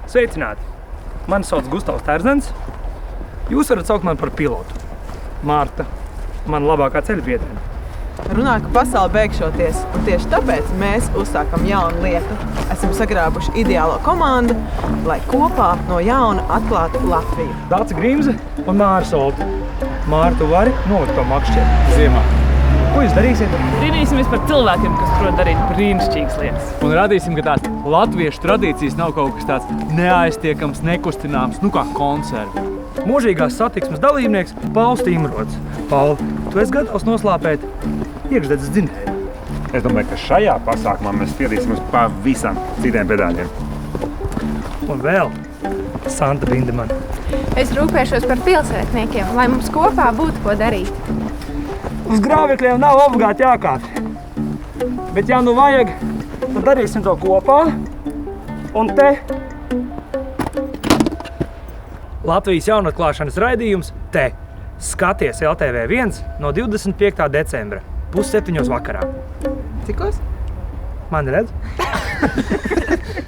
Sveicināti! Mani sauc Gustavs Terzens. Jūs varat saukt mani par pilotu. Marta, mana labākā ceļbiedrene. Runā, ka pasaule beigšoties, un tieši tāpēc mēs uzsākam jaunu lietu. Esam sagrābuši ideālo komandu, lai kopā no jauna atklātu Latviju. Dāca Grimze un Māra Solta. Māra, tu vari nolikt to makšķeri ziemā. Ko jūs darīsiet? Brīnīsimies par cilvēkiem, kas prot darīt brīnišķīgas lietas. Un radīsim, ka tās latviešu tradīcijas nav kaut kas tāds neaiztiekams, nekustināms, kā konservi. Mūžīgās satiksmes dalībnieks Pauls Tīmrods. Pauli, tu esi gatavs noslāpēt iekšdedzes dzinēju? Es domāju, ka šajā pasākumā mēs spiedīsim uz pavisam citiem pedāļiem. Un vēl Santa Bindeman. Es rūpēšos par pilsētniekiem, lai mums kopā būtu ko darīt. Uz grāvekļiem nav obligāti jākāp. Bet ja nu vajag, tad darīsim to kopā. Un te Latvijas jaunatklāšanas raidījums te. Skaties LTV1 no 25. decembra, 6:30 vakarā. Cikos? Mani redz?